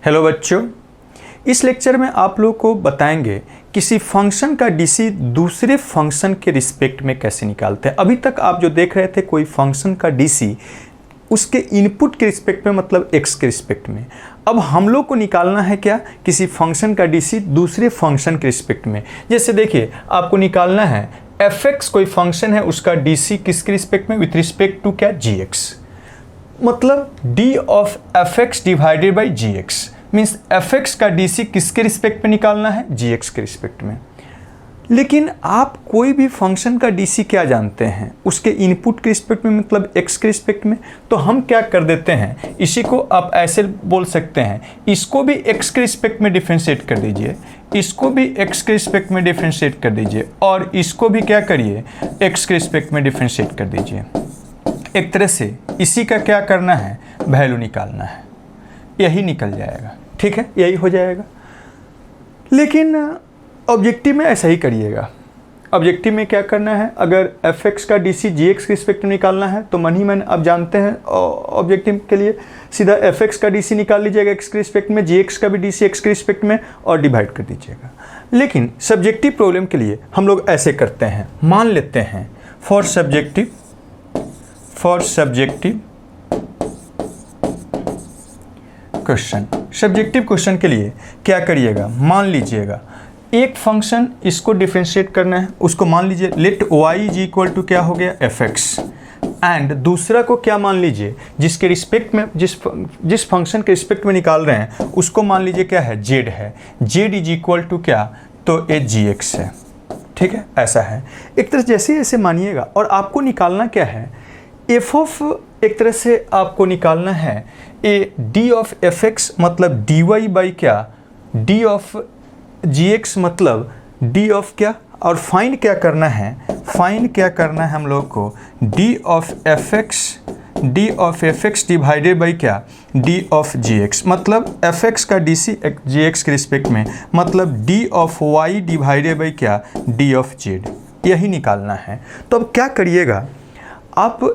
Hello बच्चों, इस lecture में आप लोग को बताएंगे किसी फंक्शन का डीसी दूसरे फंक्शन के रिस्पेक्ट में कैसे निकालते हैं। अभी तक आप जो देख रहे थे कोई फंक्शन का डीसी उसके इनपुट के रिस्पेक्ट में, मतलब एक्स के रिस्पेक्ट में। अब हम लोग को निकालना है क्या, किसी फंक्शन का डीसी दूसरे फंक्शन के रिस्पेक्ट में। जैसे देखिए, आपको निकालना है एफ एक्स कोई फंक्शन है, उसका डीसी किसके रिस्पेक्ट में, विथ रिस्पेक्ट टू क्या, जी एक्स। मतलब D of F X divided by G X means F X का डीसी किसके रिस्पेक्ट में निकालना है, जी एक्स के रिस्पेक्ट में। लेकिन आप कोई भी फंक्शन का डीसी क्या जानते हैं, उसके इनपुट के रिस्पेक्ट में, मतलब एक्स के रिस्पेक्ट में। तो हम क्या कर देते हैं, इसी को आप ऐसे बोल सकते हैं, इसको भी एक्स के रिस्पेक्ट में डिफरेंशिएट कर दीजिए, इसको भी एक्स के रिस्पेक्ट में डिफरेंशिएट कर दीजिए, और इसको भी क्या करिए, एक्स के रिस्पेक्ट में डिफरेंशिएट कर दीजिए। एक तरह से इसी का क्या करना है, वैल्यू निकालना है, यही निकल जाएगा। ठीक है, यही हो जाएगा। लेकिन ऑब्जेक्टिव में ऐसा ही करिएगा। ऑब्जेक्टिव में क्या करना है, अगर एफ एक्स का डीसी जी एक्स के रिस्पेक्ट में निकालना है तो मन ही मन आप जानते हैं, ऑब्जेक्टिव के लिए सीधा एफ एक्स का डीसी निकाल लीजिएगा एक्स के रिस्पेक्ट में, जी एक्स का भी डीसी एक्स के रिस्पेक्ट में, और डिवाइड कर दीजिएगा। लेकिन सब्जेक्टिव प्रॉब्लम के लिए हम लोग ऐसे करते हैं, मान लेते हैं for subjective question, subjective question के लिए क्या करिएगा, मान लीजिएगा एक फंक्शन, इसको डिफरेंशिएट करना है, उसको मान लीजिए let Y is equal to क्या हो गया, एफ एक्स, एंड दूसरा को क्या मान लीजिए, जिसके रिस्पेक्ट में, जिस फंक्शन के रिस्पेक्ट में निकाल रहे हैं उसको मान लीजिए क्या है, जेड है, जेड इज इक्वल टू क्या, तो ए जी एक्स है। ठीक है, ऐसा है। एक तरह जैसे ऐसे मानिएगा, और आपको निकालना क्या है, एफ ऑफ, एक तरह से आपको निकालना है uh D of F x, मतलब डी वाई बाई क्या, डी ऑफ जी एक्स मतलब डी ऑफ क्या, और फाइंड क्या करना है, फाइंड क्या करना है हम लोग को, D of F X divided by क्या, डी ऑफ जी एक्स, मतलब एफ एक्स का डी सी जी एक्स के रिस्पेक्ट में, मतलब D of Y divided by क्या, डी ऑफ जेड, यही निकालना है। तो अब क्या करिएगा आप,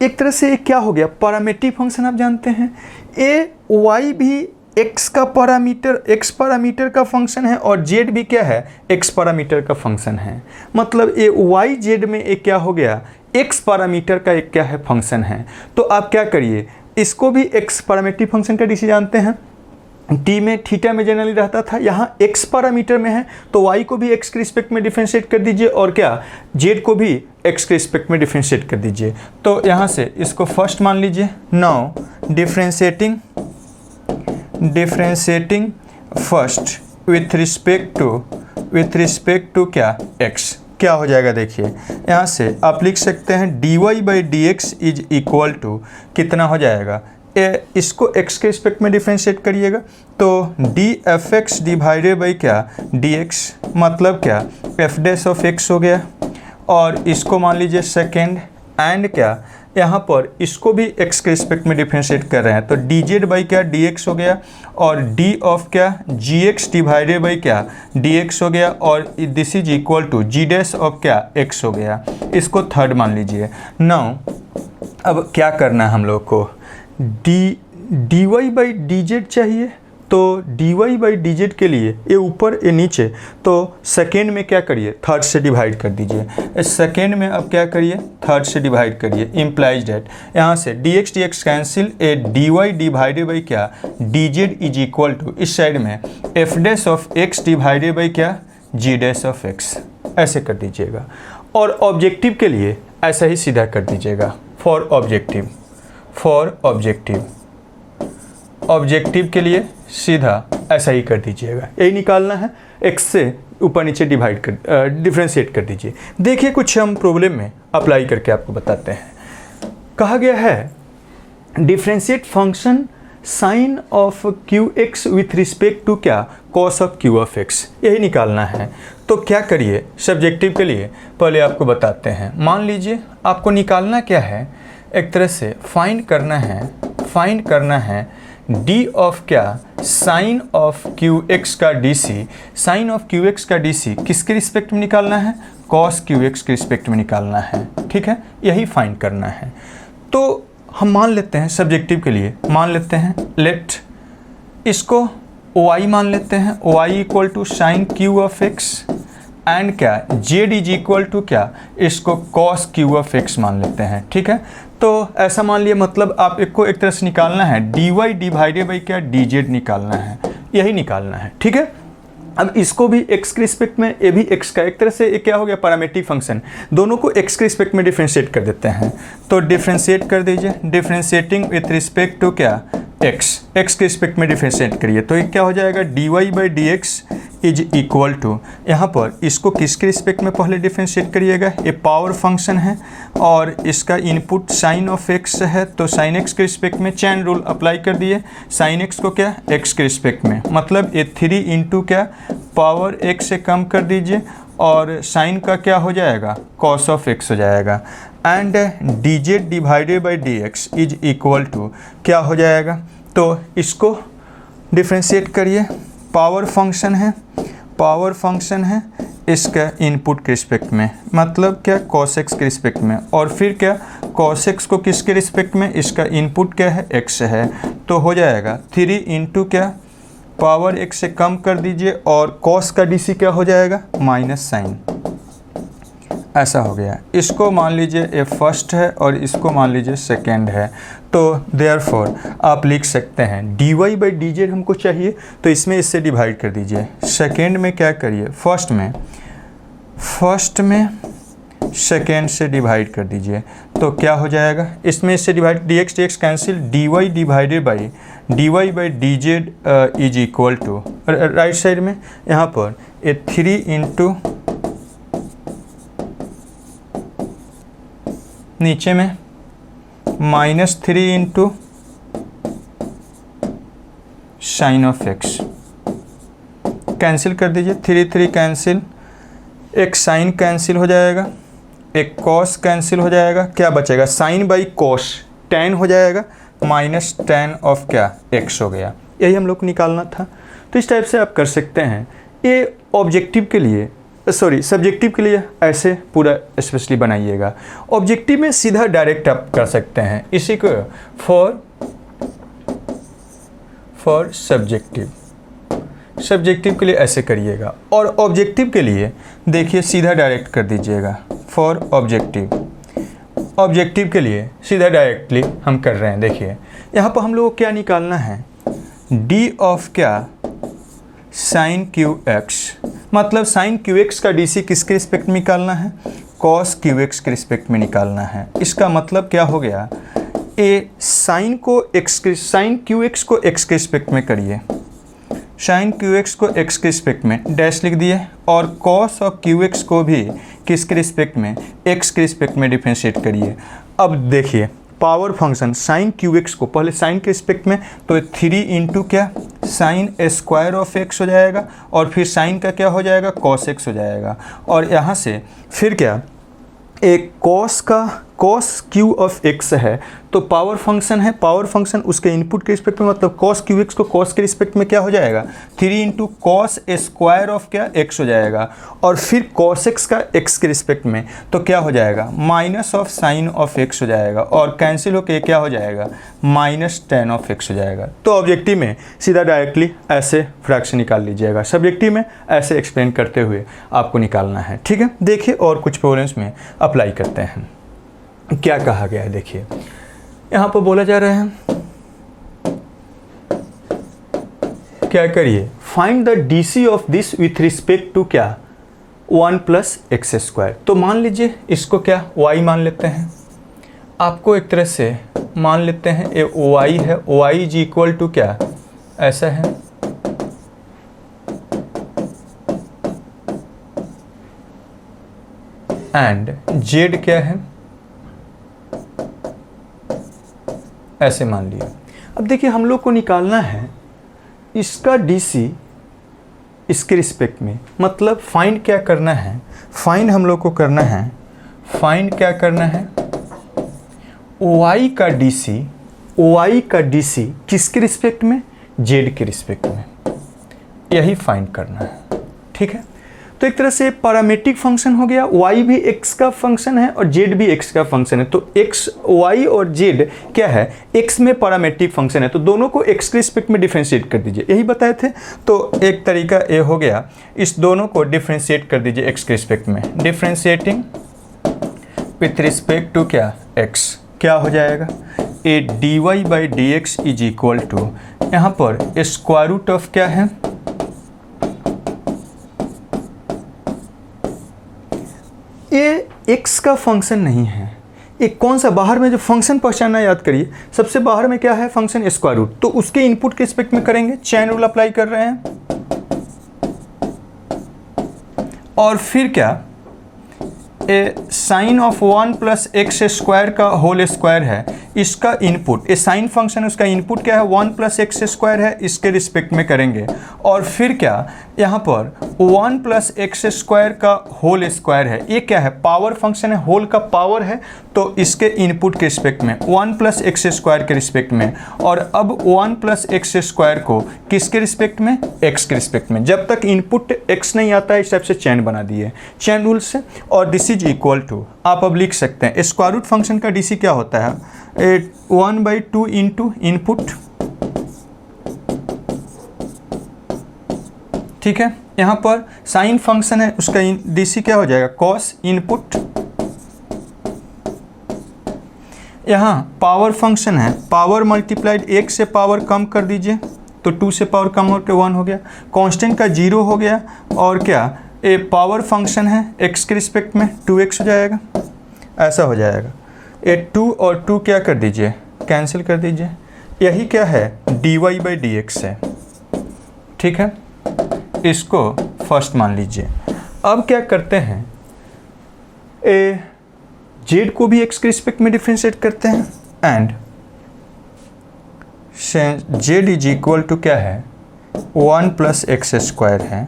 एक तरह से क्या हो गया, पैरामीट्रिक फंक्शन आप जानते हैं, ए वाई भी एक्स का पैरामीटर, एक्स पैरामीटर का फंक्शन है, और जेड भी क्या है, एक्स पैरामीटर का फंक्शन है। मतलब ए वाई जेड में एक क्या हो गया, एक्स पैरामीटर का एक क्या है, फंक्शन है। तो आप क्या करिए, इसको भी एक्स पैरामीट्रिक फंक्शन का डीसी जानते हैं, टी में थीटा में जनरली रहता था, यहाँ एक्स पैरामीटर में है तो वाई को भी एक्स के रिस्पेक्ट में डिफरेंशिएट कर दीजिए, और क्या जेड को भी एक्स के रिस्पेक्ट में डिफरेंशिएट कर दीजिए। तो यहाँ से इसको फर्स्ट मान लीजिए, now differentiating first with respect to क्या, एक्स, क्या हो जाएगा, देखिए यहाँ से आप लिख सकते हैं D Y by D x is equal to कितना हो जाएगा, इसको x के रिस्पेक्ट में डिफरेंशिएट करिएगा, तो D F X divided by क्या, डी एक्स, मतलब क्या, एफ डैश ऑफ एक्स हो गया, और इसको मान लीजिए सेकेंड, एंड क्या, यहाँ पर इसको भी x के रिस्पेक्ट में डिफरेंशिएट कर रहे हैं, तो डी जेड बाई क्या, डी एक्स हो गया, और डी ऑफ क्या, जी एक्स डिवाइडेड बाई क्या, डी एक्स हो गया, और this is equal to G dash of क्या, x हो गया। इसको थर्ड मान लीजिए। नाउ अब क्या करना है हम लोग को, D Y by D Z चाहिए, तो D Y by D Z के लिए ये ऊपर ये नीचे, तो सेकेंड में क्या करिए, थर्ड से डिवाइड कर दीजिए। सेकेंड में अब क्या करिए, थर्ड से डिवाइड करिए, इम्प्लाइज डेट, यहाँ से d x cancel, uh d y divided by क्या, d z is equal to, इस साइड में f dash of x divided by क्या, जी डैश ऑफ एक्स, ऐसे कर दीजिएगा। और ऑब्जेक्टिव के लिए ऐसा ही सीधा कर दीजिएगा, फॉर ऑब्जेक्टिव के लिए सीधा ऐसा ही कर दीजिएगा, यही निकालना है, एक्स से ऊपर नीचे डिफरेंशिएट कर दीजिए। देखिए कुछ हम प्रॉब्लम में अप्लाई करके आपको बताते हैं। कहा गया है differentiate function sine of Q x with respect to क्या, cos of q of x, यही निकालना है। तो क्या करिए, सब्जेक्टिव के लिए पहले आपको बताते हैं। मान लीजिए आपको निकालना क्या है, एक तरह से फाइंड करना है डी ऑफ क्या, साइन ऑफ क्यू एक्स का DC, sine of Q X का डीसी किसके रिस्पेक्ट में निकालना है, कॉस क्यू एक्स के रिस्पेक्ट में निकालना है। ठीक है, यही फाइंड करना है। तो हम मान लेते हैं सब्जेक्टिव के लिए, मान लेते हैं लेट इसको OI मान लेते हैं, OI equal to sine Q of X and क्या Z इज इक्वल टू क्या, इसको कॉस क्यू ऑफ एक्स मान लेते हैं। ठीक है, तो ऐसा मान लिया, मतलब आप एक को एक तरह से निकालना है, dy डिवाइडेड बाई क्या dz निकालना है, यही निकालना है। ठीक है, अब इसको भी x के रिस्पेक्ट में, ये भी x का एक तरह से क्या हो गया, पैरामीट्रिक फंक्शन, दोनों को x के रिस्पेक्ट में डिफ्रेंशिएट कर देते हैं। तो डिफ्रेंशिएट कर दीजिए, डिफ्रेंशिएटिंग विथ रिस्पेक्ट टू क्या x के रिस्पेक्ट में डिफ्रेंशिएट करिए, तो ये क्या हो जाएगा, dy by D x is equal to, यहाँ पर इसको किसके रिस्पेक्ट में पहले डिफ्रेंशिएट करिएगा, ये पावर फंक्शन है और इसका इनपुट साइन ऑफ एक्स है, तो साइन एक्स के रिस्पेक्ट में चैन रूल अप्लाई कर दिए, साइन एक्स को क्या एक्स के रिस्पेक्ट में, मतलब ये 3 इंटू क्या पावर एक्स से कम कर दीजिए और साइन का क्या हो जाएगा, कॉस ऑफ एक्स हो जाएगा, and D Z divided by D x is equal to क्या हो जाएगा, तो इसको डिफ्रेंशिएट करिए, पावर फंक्शन है इसका इनपुट के रिस्पेक्ट में, मतलब क्या cos x के रिस्पेक्ट में, और फिर क्या cos x को किसके रिस्पेक्ट में, इसका इनपुट क्या है x है, तो हो जाएगा 3 इंटू क्या पावर x से कम कर दीजिए और cos का dc क्या हो जाएगा, माइनस साइन, ऐसा हो गया। इसको मान लीजिए ये फर्स्ट है और इसको मान लीजिए सेकेंड है, तो देयरफॉर आप लिख सकते हैं dy बाई डी जेड हमको चाहिए, तो इसमें इससे डिवाइड कर दीजिए, सेकेंड में क्या करिए, फर्स्ट में सेकेंड से डिवाइड कर दीजिए, तो क्या हो जाएगा, इसमें इससे divide dx cancel, dy divided by dy by D z is equal to, right side में यहाँ पर ये 3 इंटू नीचे में -3 into sine of x, cancel कर दीजिए, 3 कैंसिल, एक साइन कैंसिल हो जाएगा, एक कॉस कैंसिल हो जाएगा, क्या बचेगा, साइन बाई कॉस tan हो जाएगा, माइनस tan ऑफ क्या x हो गया, यही हम लोग को निकालना था। तो इस टाइप से आप कर सकते हैं, ये ऑब्जेक्टिव के लिए, सॉरी सब्जेक्टिव के लिए ऐसे पूरा स्पेशली बनाइएगा, ऑब्जेक्टिव में सीधा डायरेक्ट आप कर सकते हैं, इसी को फॉर सब्जेक्टिव के लिए ऐसे करिएगा, और ऑब्जेक्टिव के लिए देखिए सीधा डायरेक्ट कर दीजिएगा, फॉर ऑब्जेक्टिव के लिए सीधा डायरेक्टली हम कर रहे हैं। देखिए यहाँ पर हम लोग को क्या निकालना है, d ऑफ क्या साइन क्यू एक्स, मतलब साइन क्यू एक्स का डीसी किसके रिस्पेक्ट में निकालना है, कॉस क्यू एक्स के रिस्पेक्ट में निकालना है। इसका मतलब क्या हो गया, ए साइन क्यू एक्स को एक्स के रिस्पेक्ट में करिए, साइन क्यू एक्स को एक्स के रिस्पेक्ट में डैश लिख दिए, और कॉस और क्यू एक्स को भी किसके रिस्पेक्ट में, एक्स के रिस्पेक्ट में डिफरेंशिएट करिए। अब देखिए power function sine Q x को पहले साइन के रिस्पेक्ट में, तो 3 इंटू क्या साइन स्क्वायर ऑफ एक्स हो जाएगा, और फिर साइन का क्या हो जाएगा, कॉस एक्स हो जाएगा, और यहाँ से फिर क्या एक कॉस क्यू ऑफ एक्स है, तो पावर फंक्शन है, पावर फंक्शन उसके इनपुट के रिस्पेक्ट में, मतलब कॉस क्यू एक्स को कॉस के रिस्पेक्ट में क्या हो जाएगा, 3 इंटू कॉस स्क्वायर ऑफ क्या एक्स हो जाएगा, और फिर कॉस एक्स का एक्स के रिस्पेक्ट में, तो क्या हो जाएगा minus of sine of X हो जाएगा, और कैंसिल होके क्या हो जाएगा, माइनस tan ऑफ एक्स हो जाएगा। तो ऑब्जेक्टिव में सीधा डायरेक्टली ऐसे फ्रैक्शन निकाल लीजिएगा, सब्जेक्टिव में ऐसे एक्सप्लेन करते हुए आपको निकालना है। ठीक है, देखिए और कुछ प्रॉब्लम्स में अप्लाई करते हैं, क्या कहा गया है। देखिए यहाँ पर बोला जा रहा है, क्या करिए, find the DC of this with respect to क्या 1 + x²। तो मान लीजिए इसको क्या y मान लेते हैं, आपको एक तरह से मान लेते हैं ये y है, y इज इक्वल टू क्या ऐसा है, एंड z क्या है ऐसे मान लिया। अब देखिए हम लोग को निकालना है इसका डीसी इसके रिस्पेक्ट में, मतलब फाइंड क्या करना है, फाइंड हम लोग को करना है, फाइंड क्या करना है y का डीसी किसके रिस्पेक्ट में, z के रिस्पेक्ट में, यही फाइंड करना है। ठीक है, तो एक तरह से पैरामीट्रिक फंक्शन हो गया, y भी x का फंक्शन है और z भी x का फंक्शन है। तो x, y और z क्या है, x में पैरामीट्रिक फंक्शन है, तो दोनों को x के रिस्पेक्ट में डिफ्रेंशिएट कर दीजिए, यही बताए थे। तो एक तरीका ये हो गया, इस दोनों को डिफ्रेंशिएट कर दीजिए x के रिस्पेक्ट में, डिफ्रेंशिएटिंग विथ रिस्पेक्ट टू क्या, x, क्या हो जाएगा, uh d Y by D x is equal to, यहाँ पर स्क्वायर रूट ऑफ क्या है, ये x का फंक्शन नहीं है, एक कौन सा बाहर में जो फंक्शन पहचानना याद करिए, सबसे बाहर में क्या है फंक्शन स्क्वायर रूट, तो उसके इनपुट के रिस्पेक्ट में करेंगे, चेन रूल अप्लाई कर रहे हैं। और फिर क्या, uh sine of 1 plus x square का होल स्क्वायर है, इसका इनपुट, ए साइन फंक्शन उसका इनपुट क्या है 1 प्लस एक्स स्क्वायर है, इसके रिस्पेक्ट में करेंगे। और फिर क्या, यहाँ पर 1 प्लस एक्स स्क्वायर का होल स्क्वायर है, ये क्या है पावर फंक्शन है, होल का पावर है, तो इसके इनपुट के रिस्पेक्ट में 1 प्लस एक्स स्क्वायर के रिस्पेक्ट में। और अब 1 प्लस एक्स स्क्वायर को किसके रिस्पेक्ट में, एक्स के रिस्पेक्ट में। जब तक इनपुट एक्स नहीं आता है इस टाइप से चैन बना दिए चैन रूल से। और दिस इज इक्वल टू, आप अब लिख सकते हैं स्क्वायर रूट फंक्शन का डीसी क्या होता है, 1/2 इंटू इनपुट, ठीक है। यहाँ पर साइन फंक्शन है, उसका डीसी क्या हो जाएगा, कॉस इनपुट। यहाँ पावर फंक्शन है, पावर मल्टीप्लाइड 1 से पावर कम कर दीजिए तो 2 से पावर कम होकर 1 हो गया, कांस्टेंट का 0 हो गया। और क्या, ए पावर फंक्शन है x के रिस्पेक्ट में 2x हो जाएगा, ऐसा हो जाएगा। ए 2 और 2 क्या कर दीजिए, कैंसिल कर दीजिए, यही क्या है dy बाई डी एक्स है, ठीक है। इसको फर्स्ट मान लीजिए। अब क्या करते हैं, ए z को भी x के रिस्पेक्ट में डिफरेंशिएट करते हैं, and z is equal to क्या है 1 प्लस एक्स स्क्वायर है,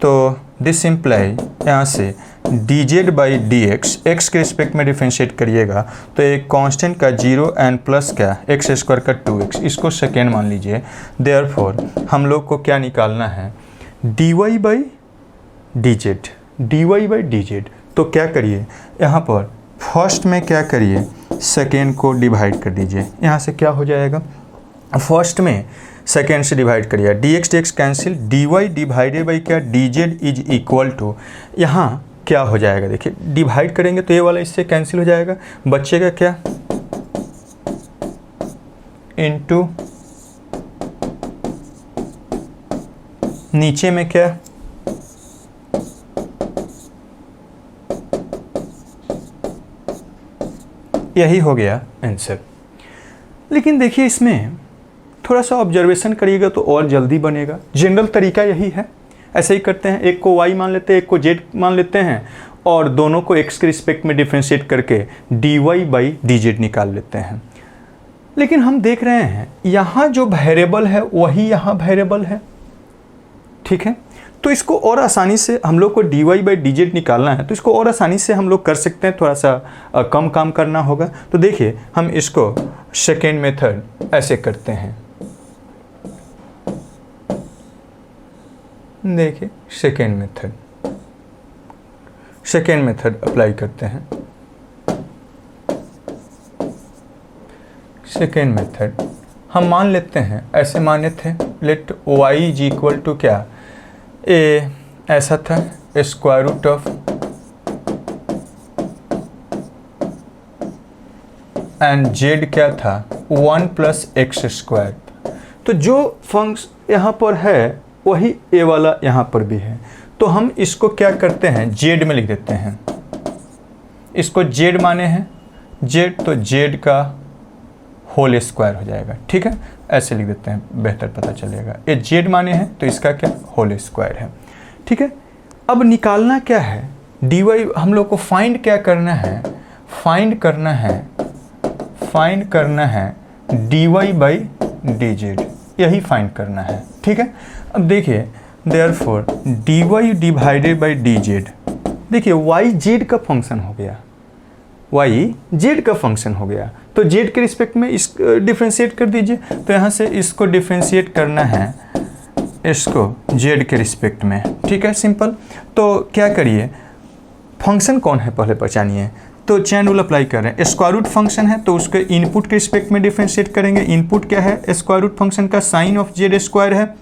तो दिस इम्प्लाई यहाँ से d Z by D x, x के रिस्पेक्ट में डिफरेंशिएट करिएगा तो एक कांस्टेंट का 0 एंड प्लस क्या एक्स स्क्वायर का 2x, इसको सेकेंड मान लीजिए। देयरफॉर हम लोग को क्या निकालना है, d Y by D z, d Y by D z. तो क्या करिए, यहाँ पर फर्स्ट में क्या करिए, सेकेंड को डिवाइड कर दीजिए, यहाँ से क्या हो जाएगा, फर्स्ट में सेकेंड से डिवाइड करिए, d x cancel, d y divided by क्या d z is equal to, यहाँ क्या हो जाएगा देखिए, डिवाइड करेंगे तो ये वाला इससे कैंसिल हो जाएगा, बचेगा क्या इनटू नीचे में क्या, यही हो गया आंसर। लेकिन देखिए इसमें थोड़ा सा ऑब्जर्वेशन करिएगा तो और जल्दी बनेगा। जनरल तरीका यही है, ऐसे ही करते हैं, एक को y मान लेते हैं, एक को z मान लेते हैं और दोनों को x के रिस्पेक्ट में डिफरेंशिएट करके dy बाई डी जेड निकाल लेते हैं। लेकिन हम देख रहे हैं यहाँ जो वेरिएबल है वही यहाँ वेरिएबल है, ठीक है। तो इसको और आसानी से हम लोग को dy बाई डी जेड निकालना है, तो इसको और आसानी से हम लोग कर सकते हैं, थोड़ा सा कम काम करना होगा। तो देखिए हम इसको सेकेंड मेथड ऐसे करते हैं, देखिए सेकेंड मेथड अप्लाई करते हैं। सेकेंड मेथड हम मान लेते हैं, ऐसे माने थे, let y is equal to क्या, ए ऐसा था square root of and z क्या था 1 प्लस एक्स स्क्वायर। तो जो फंक्शन यहाँ पर है वही ए वाला यहाँ पर भी है, तो हम इसको क्या करते हैं z में लिख देते हैं, इसको z माने हैं z, तो z का होल स्क्वायर हो जाएगा, ठीक है, ऐसे लिख देते हैं, बेहतर पता चलेगा। ये z माने हैं तो इसका क्या होल स्क्वायर है, ठीक है। अब निकालना क्या है, dy हम लोग को फाइंड क्या करना है, फाइंड करना है dy बाई डी जेड, यही फाइंड करना है, ठीक है। अब देखिए therefore dy divided by D Z, देखिए y z का फंक्शन हो गया, y z का फंक्शन हो गया, तो z के रिस्पेक्ट में इस डिफ्रेंशिएट कर दीजिए। तो यहाँ से इसको डिफ्रेंशिएट करना है इसको जेड के रिस्पेक्ट में, ठीक है, सिंपल। तो क्या करिए, फंक्शन कौन है पहले पहचानिए। तो चेन रूल अप्लाई कर रहे हैं, स्क्वायर रूट फंक्शन है तो उसके इनपुट के रिस्पेक्ट में डिफरेंशिएट करेंगे। इनपुट क्या है, स्क्वायर रूट फंक्शन का साइन ऑफ जेड स्क्वायर है,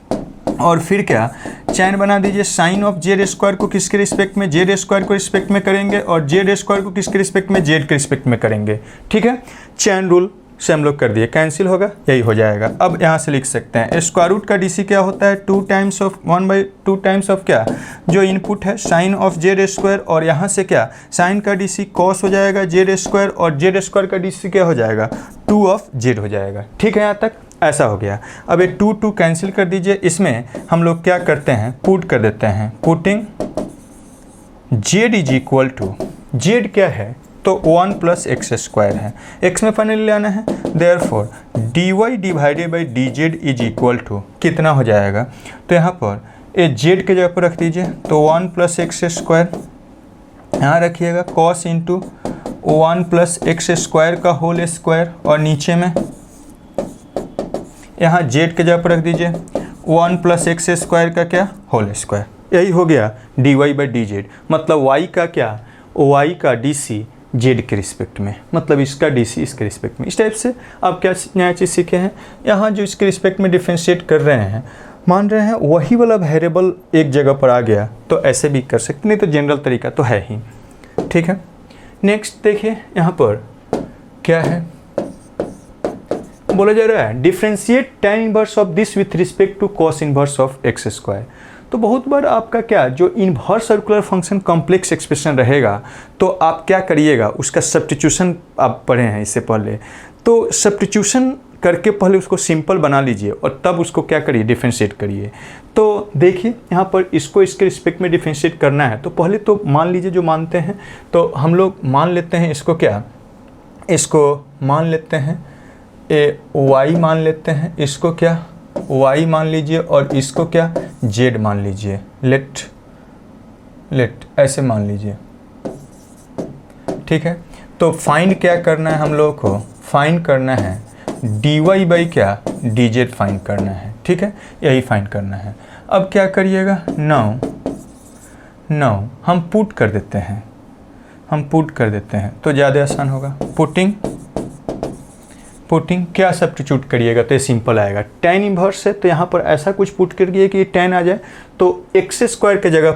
और फिर क्या, चैन बना दीजिए, साइन ऑफ जेड स्क्वायर को किसके रिस्पेक्ट में, जेड स्क्वायर को रिस्पेक्ट में करेंगे, और जेड स्क्वायर को किसके रिस्पेक्ट में, जेड के रिस्पेक्ट में करेंगे, ठीक है। चैन रूल से हम लोग कर दिए, कैंसिल होगा, यही हो जाएगा। अब यहाँ से लिख सकते हैं स्क्वायर रूट का डीसी क्या होता है, 2 टाइम्स ऑफ 1/2 टाइम्स ऑफ क्या, जो इनपुट है साइन ऑफ जेड स्क्वायर, और यहाँ से क्या, साइन का डीसी कॉस हो जाएगा जेड स्क्वायर, और जेड स्क्वायर का डीसी क्या हो जाएगा, 2 ऑफ जेड हो जाएगा, ठीक है। यहाँ तक ऐसा हो गया। अब ये 2 कैंसिल कर दीजिए, इसमें हम लोग क्या करते हैं, पुट कर देते हैं, putting z is equal to, z क्या है तो 1 + x² है, x में फाइनली लाना है, therefore dy divided by dz is equal to कितना हो जाएगा, तो यहाँ पर ये z के जगह पर रख दीजिए, तो 1 + x² यहाँ रखिएगा, cos इंटू 1 + x² का होल स्क्वायर, और नीचे में यहाँ z के जगह पर रख दीजिए 1 + x² का क्या, होल स्क्वायर। यही हो गया dy बाई dz, मतलब y का क्या, y का dc जेड के रिस्पेक्ट में, मतलब इसका डीसी इसके रिस्पेक्ट में। इस टाइप से आप क्या नया चीज़ सीखे हैं, यहाँ जो इसके रिस्पेक्ट में डिफ्रेंशिएट कर रहे हैं, मान रहे हैं वही वाला वेरिएबल एक जगह पर आ गया, तो ऐसे भी कर सकते, नहीं तो जनरल तरीका तो है ही, ठीक है। नेक्स्ट देखिए यहाँ पर क्या है, बोला जा रहा है differentiate tan inverse of this with respect to cos inverse of x²। तो बहुत बार आपका क्या, जो inverse circular function complex expression रहेगा, तो आप क्या करिएगा, उसका सब्स्टिट्यूशन आप पढ़े हैं इससे पहले, तो सब्स्टिट्यूशन करके पहले उसको सिंपल बना लीजिए और तब उसको क्या करिए, डिफरेंशिएट करिए। तो देखिए यहाँ पर इसको इसके रिस्पेक्ट में डिफरेंशिएट करना है, तो पहले तो मान लीजिए जो मानते हैं, तो हम लोग मान लेते हैं इसको क्या, इसको मान लेते हैं y मान लेते हैं, इसको क्या y मान लीजिए, और इसको क्या z मान लीजिए, लेट ऐसे मान लीजिए, ठीक है। तो फाइंड क्या करना है हम लोगों को, फाइंड करना है dy बाई क्या, dz फाइंड करना है, ठीक है, यही फाइंड करना है। अब क्या करिएगा, नाउ हम पुट कर देते हैं, तो ज़्यादा आसान होगा। पुटिंग क्या सब्स्टिट्यूट करिएगा तो ये सिंपल आएगा, tan इनवर्स है तो यहाँ पर ऐसा कुछ पुट करिए कि tan आ जाए, तो x² के जगह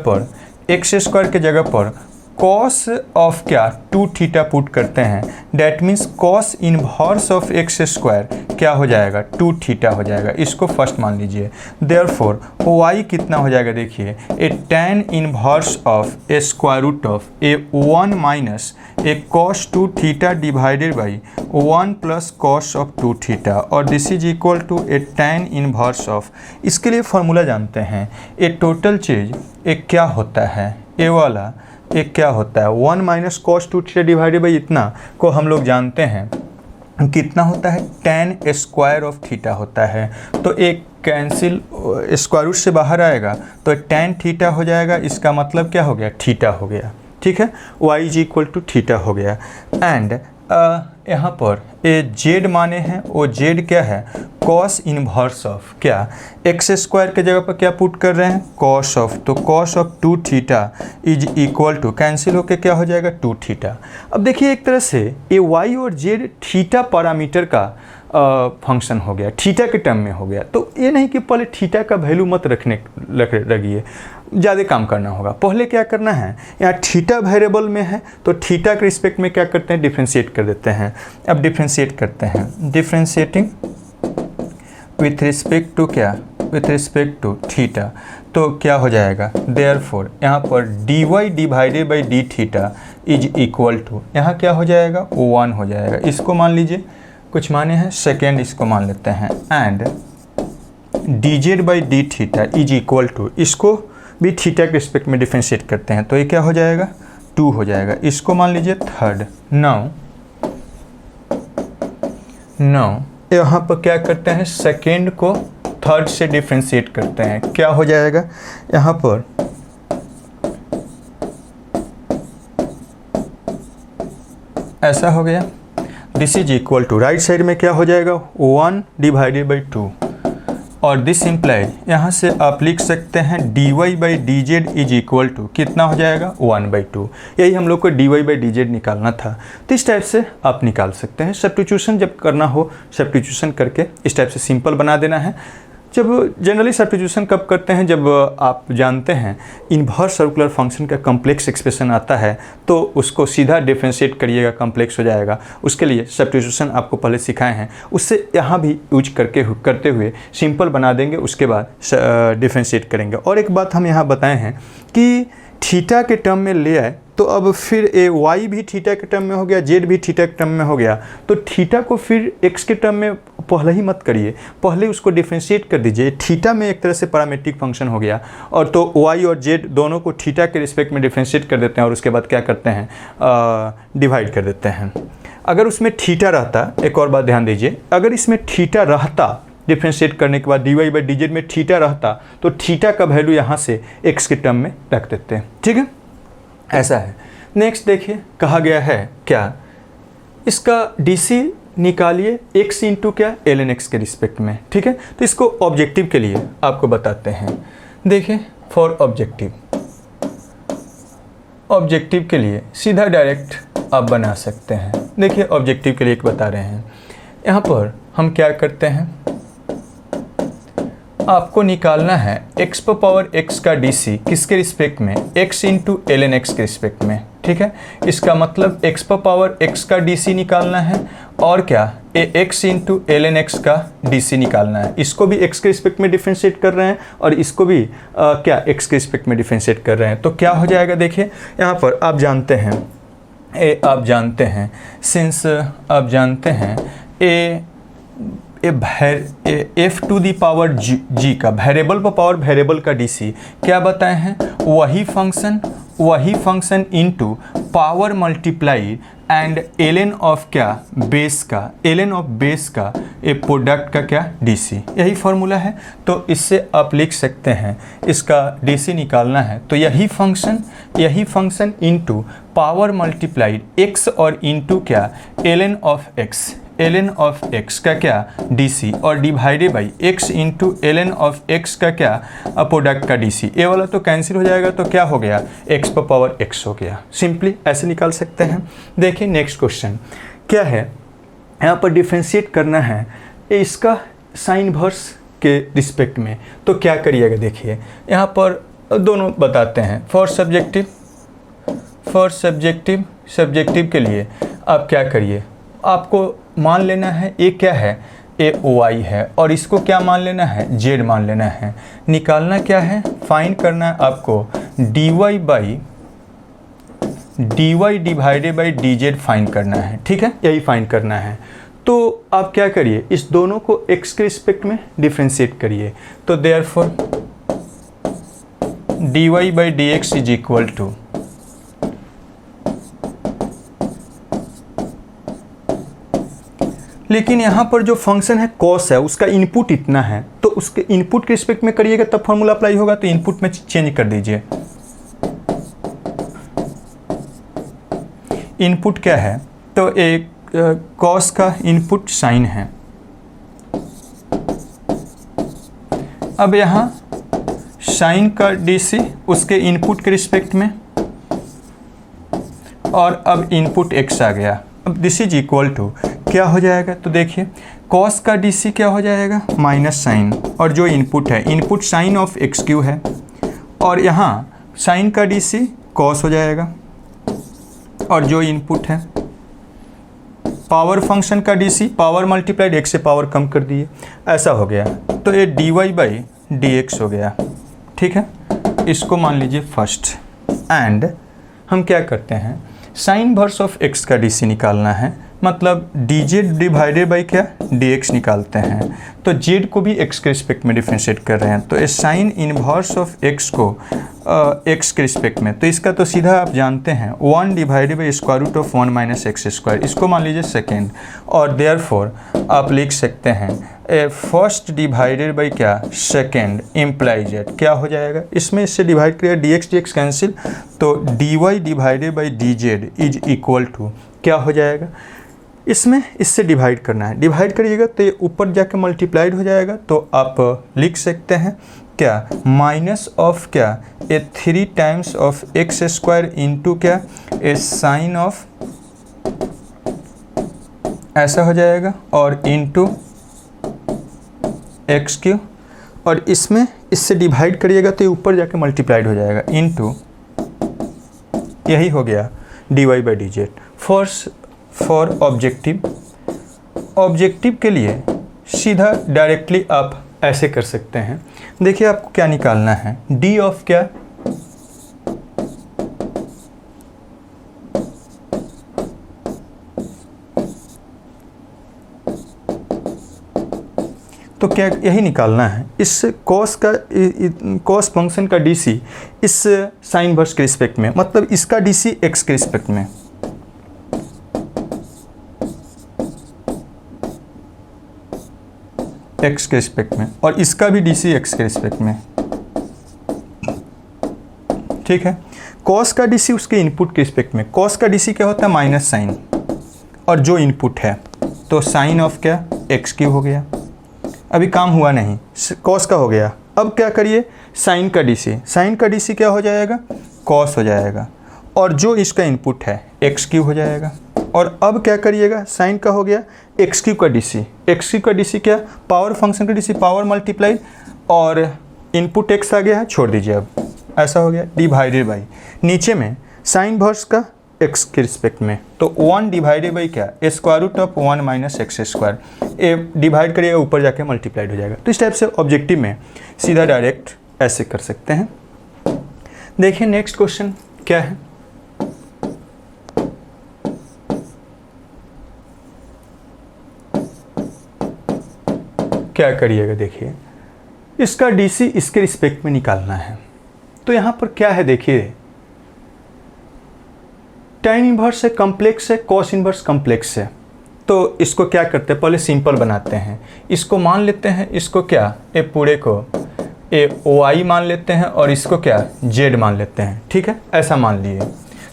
पर cos ऑफ क्या 2 थीटा पुट करते हैं, that means cos inverse of x² क्या हो जाएगा 2 थीटा हो जाएगा, इसको फर्स्ट मान लीजिए। देयरफॉर y कितना हो जाएगा, देखिए uh tan inverse of uh square root of uh 1 minus uh cos 2 theta divided by 1 + cos of 2 theta, और this is equal to uh tan inverse of, इसके लिए फॉर्मूला जानते हैं, ए टोटल चीज एक क्या होता है, ए वाला एक क्या होता है 1 minus cos 2 theta divided by इतना को हम लोग जानते हैं कितना होता है, tan स्क्वायर ऑफ थीटा होता है। तो एक कैंसिल स्क्वायर रूट से बाहर आएगा तो tan थीटा हो जाएगा, इसका मतलब क्या हो गया, थीटा हो गया, ठीक है, y is equal to theta हो गया। एंड यहाँ पर ए जेड माने हैं, वो जेड क्या है cos इनवर्स ऑफ क्या x² के जगह पर क्या पुट कर रहे हैं, cos ऑफ, तो cos of 2 theta is equal to cancel होके क्या हो जाएगा 2 थीटा। अब देखिए एक तरह से ये y और z थीटा पैरामीटर का फंक्शन हो गया, थीटा के टर्म में हो गया। तो ये नहीं कि पहले थीटा का वैल्यू मत रखिए, ज़्यादा काम करना होगा। पहले क्या करना है, यहाँ थीटा वेरिएबल में है तो थीटा के रिस्पेक्ट में क्या करते हैं, डिफ्रेंशिएट कर देते हैं। अब डिफ्रेंशिएट करते हैं, डिफ्रेंशिएटिंग विथ रिस्पेक्ट टू क्या, विथ रिस्पेक्ट टू थीटा, तो क्या हो जाएगा, देयरफॉर यहाँ पर dy divided by d theta is equal to, यहाँ क्या हो जाएगा 1 हो जाएगा, इसको मान लीजिए, कुछ माने हैं सेकेंड, इसको मान लेते हैं, and dz by d theta is equal to, इसको भी थीटा के रिस्पेक्ट में डिफरेंशिएट करते हैं तो ये क्या हो जाएगा 2 हो जाएगा, इसको मान लीजिए थर्ड। नाउ यहाँ पर क्या करते हैं, सेकेंड को थर्ड से डिफरेंशिएट करते हैं, क्या हो जाएगा यहाँ पर ऐसा हो गया, this is equal to, right side में क्या हो जाएगा 1 डिवाइडेड बाई 2, और दिस इम्प्लाइड यहाँ से आप लिख सकते हैं dy/dz इज इक्वल टू कितना हो जाएगा 1/2। यही हम लोग को dy/dz निकालना था। तो इस टाइप से आप निकाल सकते हैं। सब्स्टिट्यूशन जब करना हो सब्स्टिट्यूशन करके इस टाइप से सिंपल बना देना है। जब जनरली सब्स्टिट्यूशन कब करते हैं, जब आप जानते हैं इन्वर्स सर्कुलर फंक्शन का कॉम्प्लेक्स एक्सप्रेशन आता है तो उसको सीधा डिफरेंशिएट करिएगा, कॉम्प्लेक्स हो जाएगा। उसके लिए सब्स्टिट्यूशन आपको पहले सिखाए हैं, उससे यहाँ भी यूज करते हुए सिंपल बना देंगे, उसके बाद डिफरेंशिएट करेंगे। और एक बात हम यहाँ बताए हैं कि थीटा के टर्म में ले आए तो अब फिर वाई भी थीटा के टर्म में हो गया, जेड भी थीटा के टर्म में हो गया, तो थीटा को फिर एक्स के टर्म में पहले ही मत करिए, पहले उसको डिफरेंशिएट कर दीजिए। थीटा में एक तरह से पैरामीट्रिक फंक्शन हो गया, और तो वाई और जेड दोनों को थीटा के रिस्पेक्ट में डिफरेंशिएट कर देते हैं और उसके बाद क्या करते हैं, डिवाइड कर देते हैं। अगर उसमें थीटा रहता, एक और बात ध्यान दीजिए, अगर इसमें थीटा रहता डिफरेंशिएट करने के बाद dy/dz में थीटा रहता तो थीटा का वैल्यू यहाँ से x के टर्म में रख देते हैं। ठीक है, ऐसा है। नेक्स्ट देखिए कहा गया है क्या, इसका DC निकालिए x इंटू क्या ln x के रिस्पेक्ट में। ठीक है, तो इसको ऑब्जेक्टिव के लिए आपको बताते हैं। देखिए फॉर ऑब्जेक्टिव के लिए सीधा डायरेक्ट आप बना सकते हैं। देखिए ऑब्जेक्टिव के लिए एक बता रहे हैं, यहाँ पर हम क्या करते हैं, आपको निकालना है x पर पावर x का DC किसके रिस्पेक्ट में, x इंटू ln x के रिस्पेक्ट में। ठीक है, इसका मतलब x पर पावर x का DC निकालना है और क्या x इंटू ln x का DC निकालना है। इसको भी x के रिस्पेक्ट में डिफरेंशिएट कर रहे हैं और इसको भी क्या x के रिस्पेक्ट में डिफरेंशिएट कर रहे हैं। तो क्या हो जाएगा, देखिए यहाँ पर आप जानते हैं सिंस आप जानते हैं f to the power g का वेरिएबल पर पावर वेरिएबल का DC क्या बताए हैं, वही function into power multiplied and ln of क्या बेस का ए प्रोडक्ट का क्या DC, यही फॉर्मूला है। तो इससे आप लिख सकते हैं इसका DC निकालना है तो यही function into power multiplied x और इनटू क्या ln ऑफ x का क्या DC और divided by x into ln of x का क्या प्रोडक्ट का DC। ये वाला तो कैंसिल हो जाएगा तो क्या हो गया, x पर पावर x हो गया। सिंपली ऐसे निकाल सकते हैं। देखिए नेक्स्ट क्वेश्चन क्या है, यहाँ पर डिफरेंशिएट करना है इसका साइन इनवर्स के रिस्पेक्ट में। तो क्या करिएगा, देखिए यहाँ पर दोनों बताते हैं। फॉर सब्जेक्टिव के लिए आप क्या करिए, आपको मान लेना है ये क्या है, ए वाई है और इसको क्या मान लेना है, जेड मान लेना है। निकालना क्या है, फाइंड करना है आपको dy divided by dz find करना है। ठीक है, यही फाइंड करना है। तो आप क्या करिए, इस दोनों को x के रिस्पेक्ट में डिफरेंशिएट करिए। तो therefore dy/dx is equal to लेकिन यहाँ पर जो फंक्शन है कॉस है उसका इनपुट इतना है तो उसके इनपुट के रिस्पेक्ट में करिएगा तब फॉर्मूला अप्लाई होगा। तो इनपुट में चेंज कर दीजिए। इनपुट क्या है, तो एक कॉस का इनपुट साइन है। अब यहाँ साइन का DC उसके इनपुट के रिस्पेक्ट में और अब इनपुट x आ गया। अब दिस इज इक्वल टू क्या हो जाएगा, तो देखिए कॉस का DC क्या हो जाएगा, माइनस साइन, और जो इनपुट है इनपुट साइन ऑफ x³ है और यहाँ साइन का DC कॉस हो जाएगा और जो इनपुट है पावर फंक्शन का DC पावर मल्टीप्लाइड x से पावर कम कर दिए, ऐसा हो गया। तो ये dy/dx हो गया। ठीक है, इसको मान लीजिए फर्स्ट। एंड हम क्या करते हैं, साइन इनवर्स ऑफ x का DC निकालना है, मतलब dz डिवाइडेड बाई क्या dx निकालते हैं। तो z को भी x के रिस्पेक्ट में डिफरेंशिएट कर रहे हैं तो ये साइन इनवर्स ऑफ x को x के रिस्पेक्ट में, तो इसका तो सीधा आप जानते हैं 1 divided by square root of 1 minus x square, इसको मान लीजिए सेकेंड। और देयरफॉर आप लिख सकते हैं फर्स्ट डिवाइडेड बाई क्या सेकेंड इम्प्लाई जेड, क्या हो जाएगा, इसमें इससे डिवाइड करिए dx कैंसिल, तो dy divided by dz is equal to क्या हो जाएगा, इसमें इससे डिवाइड करना है, डिवाइड करिएगा तो ये ऊपर जाके मल्टीप्लाइड हो जाएगा। तो आप लिख सकते हैं क्या, माइनस ऑफ क्या, ए 3 times of x square into क्या, ए साइन ऑफ, ऐसा हो जाएगा, और इंटू एक्स क्यू, और इसमें इससे डिवाइड करिएगा तो ये ऊपर जाके मल्टीप्लाइड हो जाएगा, इंटू, यही हो गया dy by D Z. For objective के लिए सीधा डायरेक्टली आप ऐसे कर सकते हैं। देखिए आपको क्या निकालना है, डी ऑफ क्या, तो क्या यही निकालना है, इस कॉस का, कॉस फंक्शन का डीसी इस साइन इनवर्स के रिस्पेक्ट में, मतलब इसका डीसी एक्स के रिस्पेक्ट में, एक्स के रिस्पेक्ट में, और इसका भी डीसी एक्स के रिस्पेक्ट में, ठीक है। कॉस का डीसी उसके इनपुट के रिस्पेक्ट में, कॉस का डीसी क्या होता है, माइनस साइन, और जो इनपुट है तो साइन ऑफ क्या, एक्स क्यू हो गया। अभी काम हुआ नहीं, कॉस का हो गया। अब क्या करिए, साइन का डीसी, साइन का डीसी क्या हो जाएगा, कॉस हो जाएगा, और जो इसका इनपुट है एक्स क्यू हो जाएगा। और अब क्या करिएगा, साइन का हो गया, एक्स क्यू का डीसी, एक्स क्यू का डीसी क्या, पावर फंक्शन का डीसी, पावर मल्टीप्लाई, और इनपुट एक्स आ गया है, छोड़ दीजिए। अब ऐसा हो गया, डिवाइडेड बाई, नीचे में साइन वर्स का एक्स के रिस्पेक्ट में, तो 1 डिवाइडेड बाई क्या, square root of 1 minus x square, uh divide करिएगा ऊपर जाके मल्टीप्लाइड हो जाएगा। तो इस टाइप से ऑब्जेक्टिव में सीधा डायरेक्ट ऐसे कर सकते हैं। देखिए नेक्स्ट क्वेश्चन क्या है, क्या करिएगा, देखिए इसका डीसी इसके रिस्पेक्ट में निकालना है। तो यहाँ पर क्या है, देखिए tan इनवर्स है, कॉम्प्लेक्स है, cos इनवर्स कॉम्प्लेक्स है। तो इसको क्या करते हैं, पहले सिंपल बनाते हैं, इसको मान लेते हैं, इसको क्या, ए पूरे को ए वाई मान लेते हैं, और इसको क्या जेड मान लेते हैं, ठीक है, ऐसा मान लिए।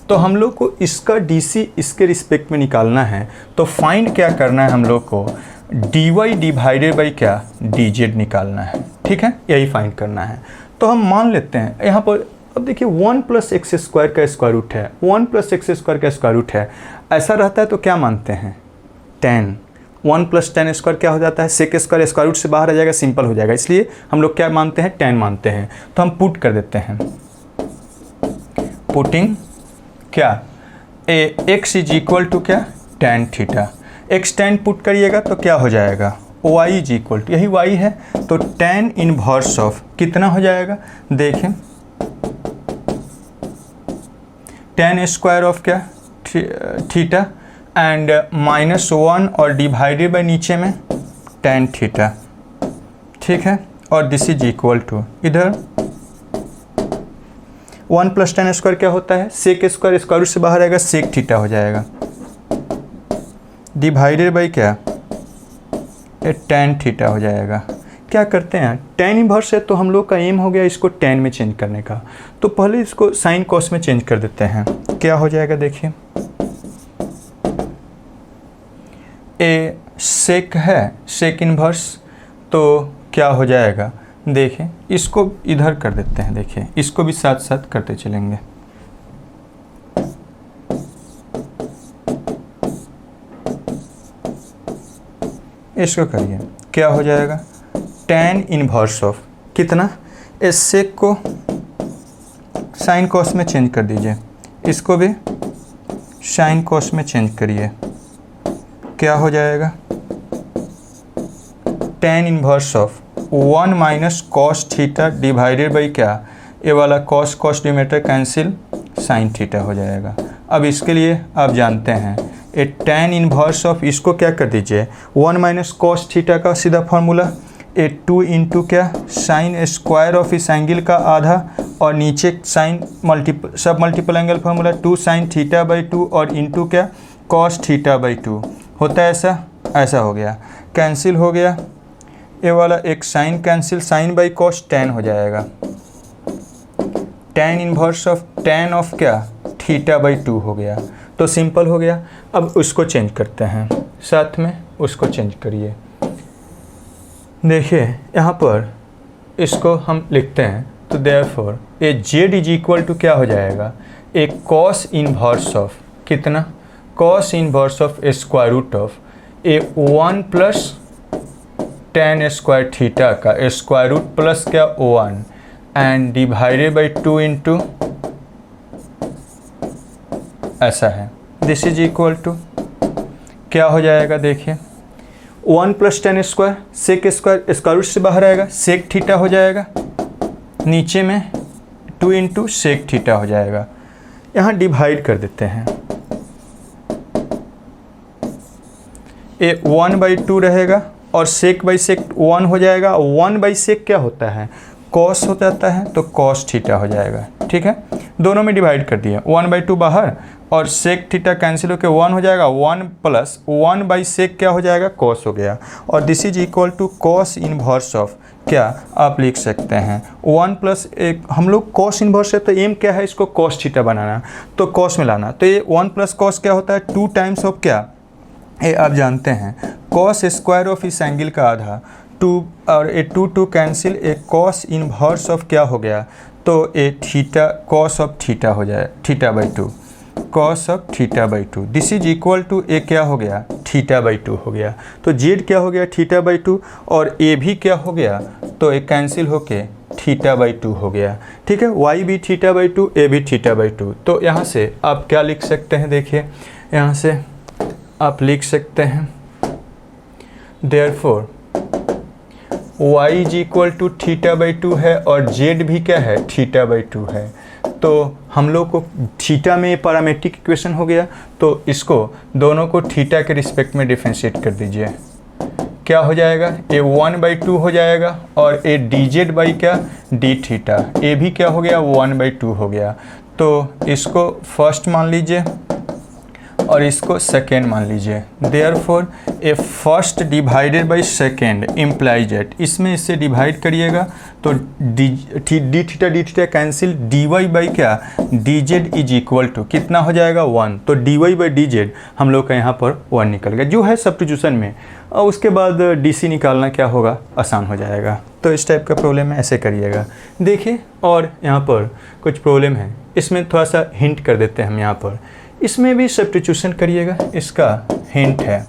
तो हम लोग को इसका डीसी इसके रिस्पेक्ट में निकालना है, तो फाइंड क्या करना है, हम लोग को डी वाई डिवाइडेड बाई क्या, डी जेड निकालना है, ठीक है, यही फाइंड करना है। तो हम मान लेते हैं यहाँ पर, अब देखिए 1 प्लस एक्स स्क्वायर का स्क्वायर रूट है, 1 प्लस एक्स स्क्वायर का स्क्वायर रूट है, ऐसा रहता है तो क्या मानते हैं, tan, 1 प्लस tan स्क्वायर क्या हो जाता है, सेक स्क्वायर स्क्वायर रूट से बाहर आ जाएगा, सिंपल हो जाएगा, इसलिए हम लोग क्या मानते हैं, tan मानते हैं। तो हम पुट कर देते हैं, पुटिंग क्या, ए एक्स इज इक्वल टू क्या, tan theta, x tan put करिएगा तो क्या हो जाएगा, y इज इक्वल टू, यही y है, तो tan इनवर्स ऑफ कितना हो जाएगा, देखें tan स्क्वायर ऑफ क्या, थीटा, एंड -1 और डिवाइडेड बाई नीचे में tan थीटा, ठीक है, और दिस इज इक्वल टू, इधर 1 प्लस tan स्क्वायर क्या होता है, सेक स्क्वायर स्क्वायर रूट से बाहर आएगा, सेक थीटा हो जाएगा, डिवाइडेड बाई क्या, tan थीटा हो जाएगा। क्या करते हैं, tan इनवर्स है तो हम लोग का एम हो गया इसको tan में चेंज करने का, तो पहले इसको साइन कॉस में चेंज कर देते हैं। क्या हो जाएगा, देखिए ए सेक है, सेक इनवर्स, तो क्या हो जाएगा, देखें इसको इधर कर देते हैं, देखिए इसको भी साथ साथ करते चलेंगे, इसको करिए, क्या हो जाएगा, tan इनवर्स ऑफ कितना, इस सेक को साइन कॉस में चेंज कर दीजिए, इसको भी साइन कॉस में चेंज करिए, क्या हो जाएगा, tan inverse of 1 minus cos theta divided by क्या, ये वाला cos cos Demeter cancel, sine theta हो जाएगा। अब इसके लिए आप जानते हैं ए tan इनवर्स ऑफ, इसको क्या कर दीजिए, 1 माइनस कॉस थीटा का सीधा फार्मूला, ए 2 इंटू क्या, साइन स्क्वायर ऑफ इस एंगल का आधा, और नीचे साइन सब multiple angle formula 2 sine theta by 2 और इंटू क्या, कॉस थीटा बाई 2 होता है, ऐसा हो गया, कैंसिल हो गया, ये वाला एक sine cancel, sine by cos tan हो जाएगा, tan inverse of tan of क्या, थीटा बाई 2 हो गया। तो सिंपल हो गया। अब उसको चेंज करते हैं, साथ में उसको चेंज करिए। देखिए यहाँ पर इसको हम लिखते हैं, तो therefore uh z is equal to क्या हो जाएगा, ए कॉस इनवर्स ऑफ कितना, cos inverse of uh square root of uh 1 plus tan square theta का स्क्वायर रूट प्लस क्या 1 एंड डिवाइडेड बाई 2 इंटू ऐसा है। दिस इज इक्वल टू क्या हो जाएगा, देखिए 1 plus tan square, sec square square root से बाहर आएगा, सेक थीटा हो जाएगा, नीचे में 2 इंटू सेक थीटा हो जाएगा। यहाँ डिवाइड कर देते हैं, ए 1/2 रहेगा और सेक बाई सेक 1 हो जाएगा। 1 बाई सेक क्या होता है, कॉस हो जाता है, तो कॉस थीटा हो जाएगा। ठीक है, दोनों में डिवाइड कर दिया, 1/2 बाहर और सेक थीटा कैंसिल होकर 1 हो जाएगा, 1 प्लस 1 बाई सेक क्या हो जाएगा, कॉस हो गया। और this is equal to cos inverse of क्या आप लिख सकते हैं 1 प्लस एक, हम लोग कॉस इनवर्स है तो एम क्या है, इसको कॉस थीटा बनाना, तो कॉस में लाना, तो ये 1 प्लस कॉस क्या होता है 2 टाइम्स ऑफ क्या, ये आप जानते हैं कॉस स्क्वायर ऑफ इस एंगल का आधा 2 और uh 2 cancel, uh cos inverse of क्या हो गया, तो uh theta cos of theta हो जाए, θ/2 cos of θ/2। This is equal to uh क्या हो गया, θ/2 हो गया। तो जेड क्या हो गया θ/2 और ए भी क्या हो गया, तो ए कैंसिल होके θ/2 हो गया। ठीक है, वाई भी θ/2, ए भी θ/2। तो यहाँ से आप क्या लिख सकते हैं, देखिए यहाँ से आप लिख सकते हैं therefore y is equal to θ/2 है और z भी क्या है θ/2 है। तो हम लोग को थीटा में पैरामेट्रिक इक्वेशन हो गया, तो इसको दोनों को थीटा के रिस्पेक्ट में डिफरेंशिएट कर दीजिए, क्या हो जाएगा, ए 1/2 हो जाएगा और ए dz बाई क्या d थीटा, ए भी क्या हो गया 1/2 हो गया। तो इसको फर्स्ट मान लीजिए और इसको सेकेंड मान लीजिए। Therefore uh first divided by second implies that, इसमें इससे डिवाइड करिएगा तो d theta cancel, d Y by क्या d z is equal to कितना हो जाएगा 1, तो D Y by D z हम लोग का यहाँ पर 1 निकल गया जो है सब्स्टिट्यूशन में, और उसके बाद डी सी निकालना क्या होगा, आसान हो जाएगा। तो इस टाइप का प्रॉब्लम है, ऐसे करिएगा। देखिए और यहाँ पर कुछ प्रॉब्लम है, इसमें थोड़ा सा हिंट कर देते हैं हम यहाँ पर, इसमें भी सब्स्टिट्यूशन करिएगा, इसका हिंट है,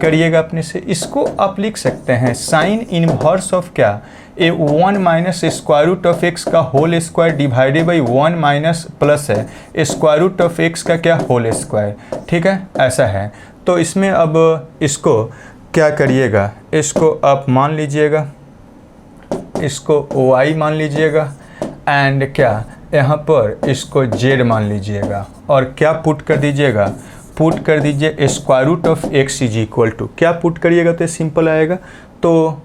करिएगा अपने से। इसको आप लिख सकते हैं साइन इनवर्स ऑफ क्या, uh 1 minus square root of x का whole square divided by 1 minus plus है स्क्वायर रूट ऑफ एक्स का क्या होल स्क्वायर। ठीक है, ऐसा है। तो इसमें अब इसको क्या करिएगा, इसको आप मान लीजिएगा, इसको y मान लीजिएगा एंड क्या यहाँ पर इसको z मान लीजिएगा और क्या पुट कर दीजिएगा, पुट कर दीजिए square root of x is equal to, क्या पुट करिएगा तो सिंपल आएगा, तो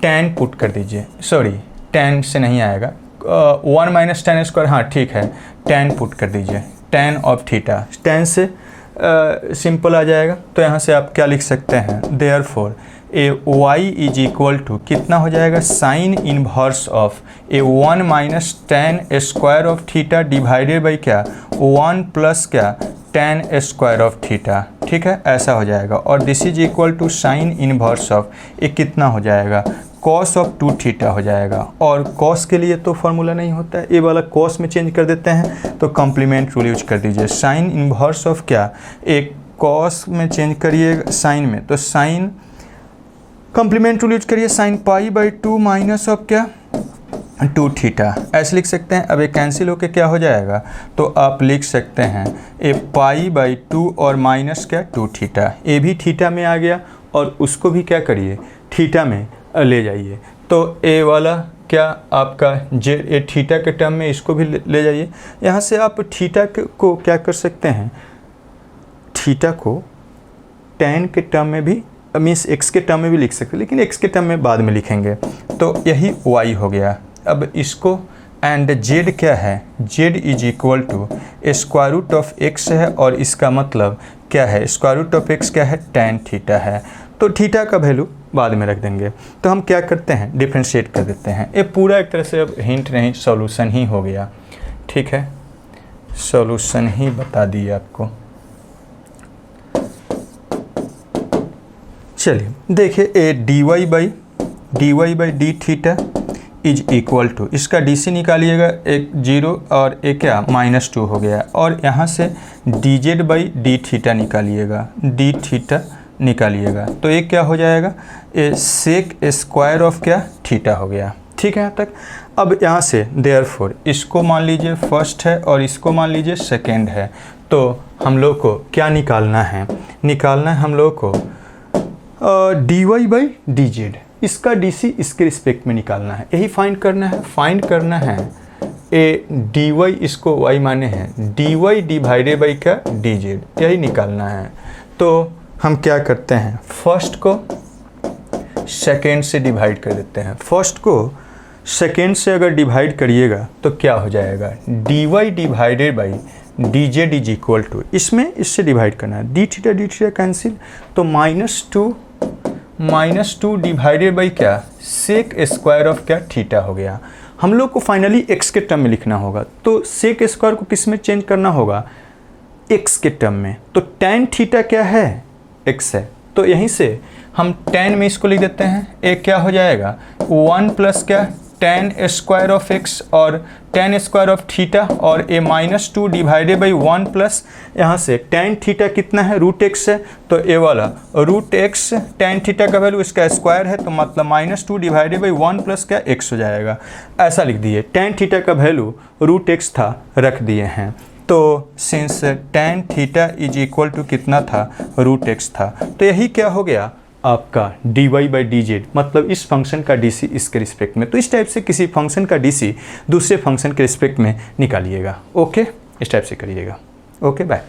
tan पुट कर दीजिए, सॉरी tan से नहीं आएगा, 1 माइनस tan स्क्वायर, हाँ ठीक है, tan पुट कर दीजिए, tan ऑफ थीटा, tan से सिंपल आ जाएगा। तो यहाँ से आप क्या लिख सकते हैं, therefore uh y is equal to कितना हो जाएगा, sine inverse of uh 1 minus tan square of theta divided by क्या 1 प्लस क्या tan स्क्वायर ऑफ थीटा। ठीक है, ऐसा हो जाएगा। और this is equal to sine inverse of uh कितना हो जाएगा, कॉस ऑफ 2 थीटा हो जाएगा। और कॉस के लिए तो फार्मूला नहीं होता है, ये वाला कॉस में चेंज कर देते हैं, तो कॉम्प्लीमेंट रूल यूज कर दीजिए। साइन इनवर्स ऑफ क्या, एक कॉस में चेंज करिए साइन में, तो साइन कॉम्प्लीमेंट रूल यूज करिए, साइन π/2 माइनस ऑफ क्या 2 थीटा, ऐसे लिख सकते हैं। अब ये कैंसिल होके क्या हो जाएगा, तो आप लिख सकते हैं ए π/2 और माइनस क्या 2 थीटा, ए भी थीटा में आ गया और उसको भी क्या करिए थीटा में ले जाइए। तो ए वाला क्या आपका जे ए थीटा के टर्म में इसको भी ले जाइए। यहाँ से आप थीटा को क्या कर सकते हैं, थीटा को tan के टर्म में भी मीन्स x के टर्म में भी लिख सकते हैं, लेकिन x के टर्म में बाद में लिखेंगे। तो यही y हो गया। अब इसको एंड z क्या है, z is equal to square root of x है और इसका मतलब क्या है, स्क्वायर रूट ऑफ x क्या है tan थीटा है। तो थीटा का वैल्यू बाद में रख देंगे। तो हम क्या करते हैं, डिफ्रेंशिएट कर देते हैं। ये पूरा एक तरह से अब हिंट नहीं, सॉल्यूशन ही हो गया। ठीक है, सॉल्यूशन ही बता दिए आपको। चलिए देखिए, uh d Y by d theta is equal to, इसका डी सी निकालिएगा, एक 0 और एक क्या -2 हो गया, और यहाँ से d Z by d theta निकालिएगा, डी थीटा निकालिएगा, तो एक क्या हो जाएगा, ए सेक स्क्वायर ऑफ क्या थीटा हो गया। ठीक है यहाँ तक। अब यहाँ से देयरफॉर इसको मान लीजिए फर्स्ट है और इसको मान लीजिए सेकेंड है, तो हम लोग को क्या निकालना है, हम लोग को D Y by D z, इसका डी सी इसके रिस्पेक्ट में निकालना है, यही फाइंड करना है। ए डी वाई, इसको वाई माने हैं, डी वाई डिवाइडेड बाई क्या डी जेड, यही निकालना है। तो हम क्या करते हैं, फर्स्ट को सेकेंड से डिवाइड कर देते हैं। फर्स्ट को सेकेंड से अगर डिवाइड करिएगा तो क्या हो जाएगा, d y divided by D z is equal to, इसमें इससे डिवाइड करना है, डी थीटा कैंसिल, तो -2 डिवाइडेड बाई क्या सेक स्क्वायर ऑफ क्या थीटा हो गया। हम लोग को फाइनली एक्स के टर्म में लिखना होगा, तो सेक स्क्वायर को किस में चेंज करना होगा, एक्स के टर्म में। तो tan थीटा क्या है, एक्स है, तो यहीं से हम tan में इसको लिख देते हैं, एक क्या हो जाएगा 1 प्लस क्या tan स्क्वायर ऑफ एक्स और tan स्क्वायर ऑफ थीटा, और ए -2 डिवाइडेड बाई 1 प्लस यहाँ से tan थीटा कितना है, √x है, तो ए वाला √x tan थीटा का वैल्यू इसका स्क्वायर है, तो मतलब -2 डिवाइडेड बाई 1 प्लस क्या x हो जाएगा, ऐसा लिख दिए। tan थीटा का वैल्यू √x था, रख दिए हैं। तो सिंस tan थीटा इज इक्वल टू कितना था, √x था, तो यही क्या हो गया आपका d Y by D z, मतलब इस फंक्शन का डी सी इसके रिस्पेक्ट में। तो इस टाइप से किसी फंक्शन का डी सी दूसरे फंक्शन के रिस्पेक्ट में निकालिएगा। ओके, इस टाइप से करिएगा। Okay, bye.